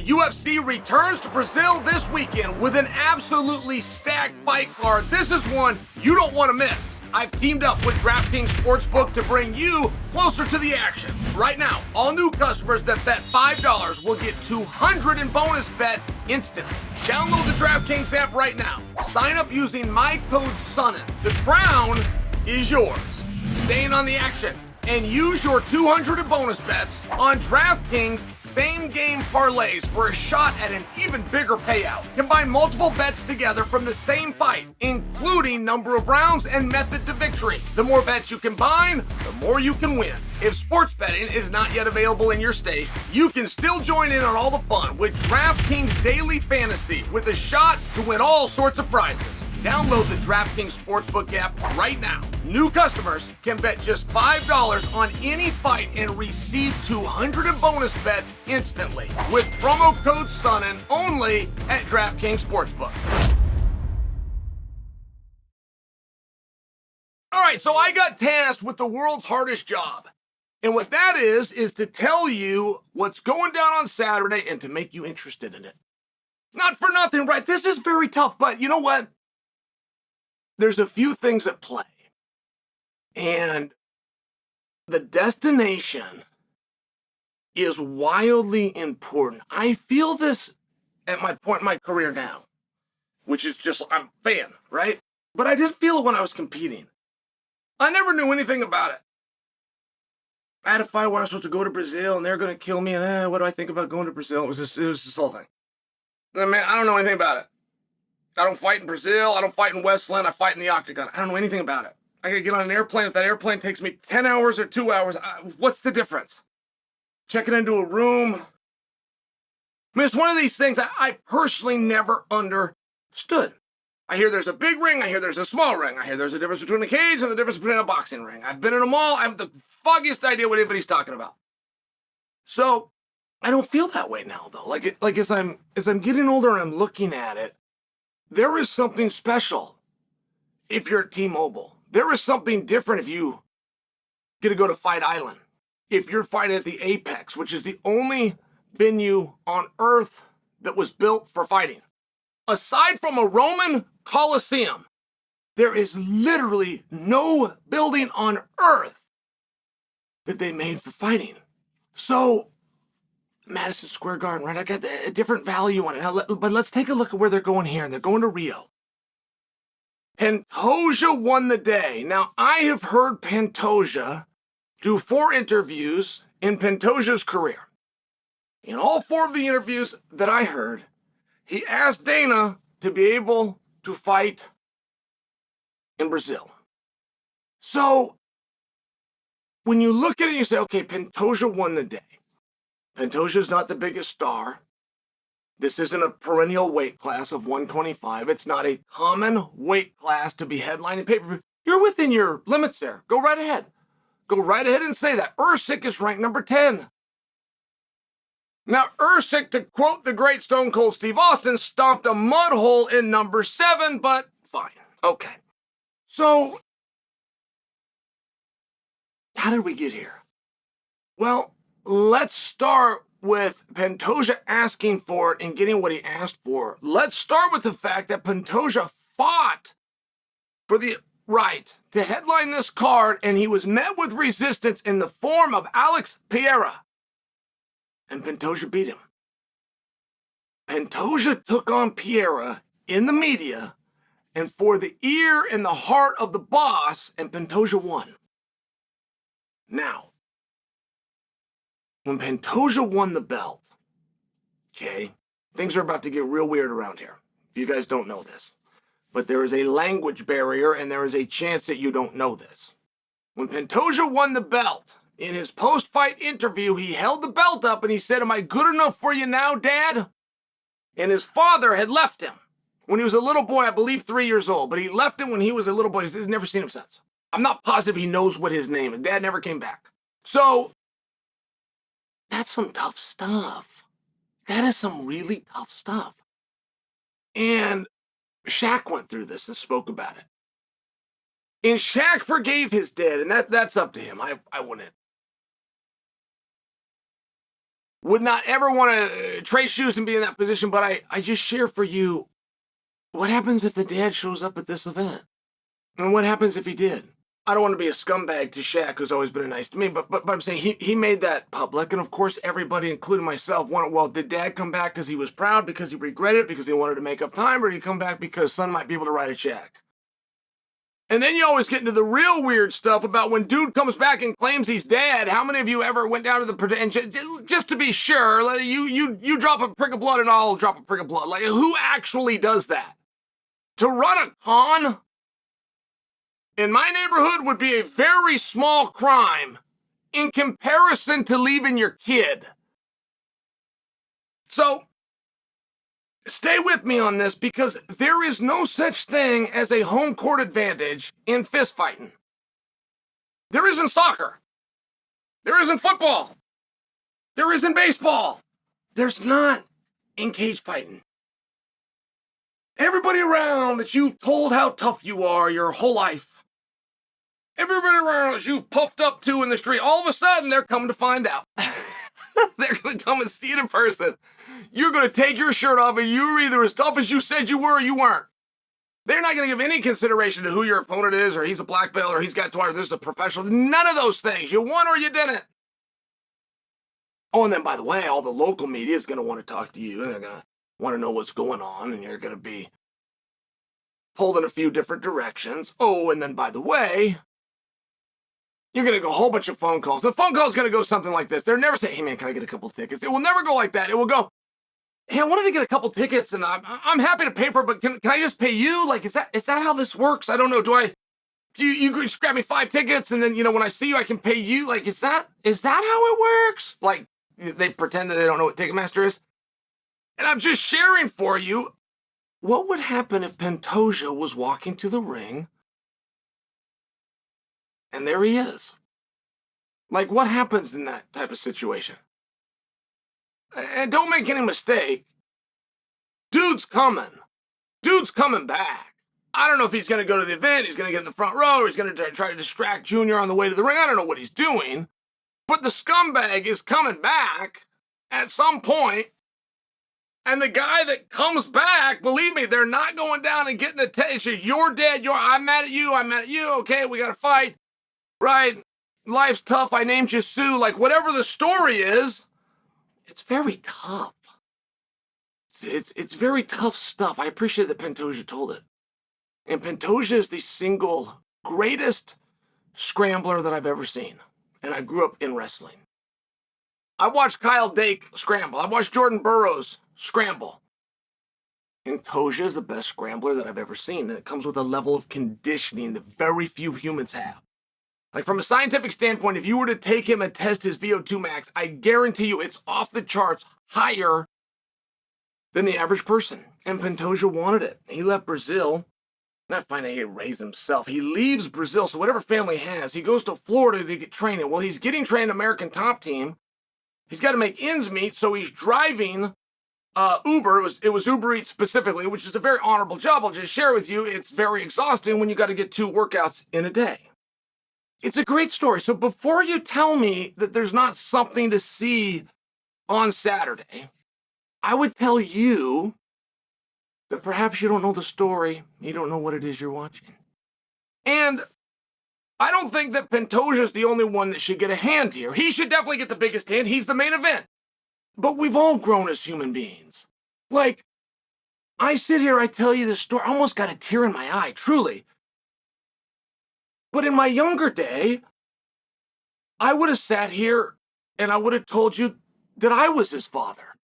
UFC returns to Brazil this weekend with an absolutely stacked fight card. This is one you don't want to miss. I've teamed up with DraftKings Sportsbook to bring you closer to the action. Right now, all new customers that bet $5 will get $200 in bonus bets instantly. Download the DraftKings app right now. Sign up using my code Sonnen. The crown is yours. Staying on the action and use your $200 in bonus bets on DraftKings same-game parlays for a shot at an even bigger payout. Combine multiple bets together from the same fight, including number of rounds and method to victory. The more bets you combine, the more you can win. If sports betting is not yet available in your state, you can still join in on all the fun with DraftKings Daily Fantasy with a shot to win all sorts of prizes. Download the DraftKings Sportsbook app right now. New customers can bet just $5 on any fight and receive $200 in bonus bets instantly with promo code Sonnen only at DraftKings Sportsbook. All right, so I got tasked with the world's hardest job. And what that is to tell you what's going down on Saturday and to make you interested in it. Not for nothing, right? This is very tough, but you know what? There's a few things at play. And the destination is wildly important. I feel this at my point in my career now, which is just, I'm a fan, right? But I didn't feel it when I was competing. I never knew anything about it. I had a fight where I was supposed to go to Brazil and they're going to kill me. And what do I think about going to Brazil? It was this whole thing. And man, I don't know anything about it. I don't fight in Brazil. I don't fight in Westland. I fight in the octagon. I don't know anything about it. I gotta get on an airplane. If that airplane takes me 10 hours or 2 hours, what's the difference? Checking into a room. I mean, it's one of these things I personally never understood. I hear there's a big ring. I hear there's a small ring. I hear there's a difference between a cage and the difference between a boxing ring. I've been in them all. I have the foggiest idea what anybody's talking about. So I don't feel that way now, though. Like as I'm getting older and I'm looking at it, there is something special if you're at T-Mobile. There is something different if you get to go to Fight Island. If you're fighting at the Apex, which is the only venue on earth that was built for fighting. Aside from a Roman Colosseum, there is literally no building on earth that they made for fighting. So, Madison Square Garden, right? I got a different value on it. But let's take a look at where they're going here. And they're going to Rio. Pantoja won the day. Now, I have heard Pantoja do 4 interviews in Pantoja's career. In all 4 of the interviews that I heard, he asked Dana to be able to fight in Brazil. So, when you look at it, you say, okay, Pantoja won the day. Pantoja's not the biggest star. This isn't a perennial weight class of 125. It's not a common weight class to be headlining pay-per-view. You're within your limits there. Go right ahead. Go right ahead and say that. Usyk is ranked number 10. Now, Usyk, to quote the great Stone Cold Steve Austin, stomped a mud hole in number 7, but fine. Okay. So, how did we get here? Well, let's start with Pantoja asking for it and getting what he asked for. Let's start with the fact that Pantoja fought for the right to headline this card, and he was met with resistance in the form of Alex Pereira. And Pantoja beat him. Pantoja took on Pereira in the media and for the ear and the heart of the boss, and Pantoja won. Now, when Pantoja won the belt, okay, things are about to get real weird around here. If you guys don't know this. But there is a language barrier and there is a chance that you don't know this. When Pantoja won the belt, in his post-fight interview, he held the belt up and he said, "Am I good enough for you now, Dad?" And his father had left him when he was a little boy, I believe 3 years old. But he left him when he was a little boy. He's never seen him since. I'm not positive he knows what his name is. Dad never came back. So, that's some tough stuff. That is some really tough stuff. And Shaq went through this and spoke about it. And Shaq forgave his dad, and that's up to him. I wouldn't. would not ever want to trade shoes and be in that position, but I just share for you, what happens if the dad shows up at this event? And what happens if he did? I don't want to be a scumbag to Shaq, who's always been nice to me, but I'm saying he made that public, and of course everybody, including myself, wanted, well, did dad come back because he was proud, because he regretted it, because he wanted to make up time, or did he come back because son might be able to write a check? And then you always get into the real weird stuff about when dude comes back and claims he's dead. How many of you ever went down to the and just to be sure, you drop a prick of blood and I'll drop a prick of blood? Like, who actually does that? To run a con in my neighborhood would be a very small crime in comparison to leaving your kid. So stay with me on this, because there is no such thing as a home court advantage in fist fighting. There isn't soccer. There isn't football. There isn't baseball. There's not in cage fighting. Everybody around that you've told how tough you are your whole life, everybody around that you've puffed up to in the street, all of a sudden they're coming to find out. They're going to come and see it in person. You're going to take your shirt off and you're either as tough as you said you were or you weren't. They're not going to give any consideration to who your opponent is, or he's a black belt, or he's got twice, this is a professional. None of those things. You won or you didn't. Oh, and then by the way, all the local media is going to want to talk to you, and they're going to want to know what's going on, and you're going to be pulled in a few different directions. Oh, and then by the way, you're going to get a whole bunch of phone calls. The phone call is going to go something like this. They'll never say, hey man, can I get a couple of tickets? It will never go like that. It will go, hey, I wanted to get a couple tickets and I'm happy to pay for it, but can I just pay you? Like, is that how this works? I don't know. You just grab me 5 tickets and then, when I see you, I can pay you? Like, is that how it works? Like, they pretend that they don't know what Ticketmaster is. And I'm just sharing for you, what would happen if Pantoja was walking to the ring and there he is? Like, what happens in that type of situation? And don't make any mistake, dude's coming. Dude's coming back. I don't know if he's going to go to the event, he's going to get in the front row, or he's going to try to distract Junior on the way to the ring. I don't know what he's doing. But the scumbag is coming back at some point. And the guy that comes back, believe me, they're not going down and getting a taste. You're dead. I'm mad at you. I'm mad at you. Okay, we got to fight. Right? Life's tough. I named you Sue. Like, whatever the story is, it's very tough. It's very tough stuff. I appreciate that Pantoja told it. And Pantoja is the single greatest scrambler that I've ever seen. And I grew up in wrestling. I watched Kyle Dake scramble. I watched Jordan Burroughs scramble. And Toja is the best scrambler that I've ever seen. And it comes with a level of conditioning that very few humans have. Like, from a scientific standpoint, if you were to take him and test his VO2 max, I guarantee you it's off the charts higher than the average person. And Pantoja wanted it. He left Brazil. Not finding he raised himself. He leaves Brazil, so whatever family he has, he goes to Florida to get training. Well, he's getting trained American Top Team. He's got to make ends meet, so he's driving Uber. It was Uber Eats specifically, which is a very honorable job. I'll just share with you, it's very exhausting when you got to get 2 workouts in a day. It's a great story. So before you tell me that there's not something to see on Saturday, I would tell you that perhaps you don't know the story. You don't know what it is you're watching. And I don't think that Pantoja is the only one that should get a hand here. He should definitely get the biggest hand. He's the main event. But we've all grown as human beings. Like, I sit here, I tell you this story, I almost got a tear in my eye, truly. But in my younger day, I would have sat here and I would have told you that I was his father.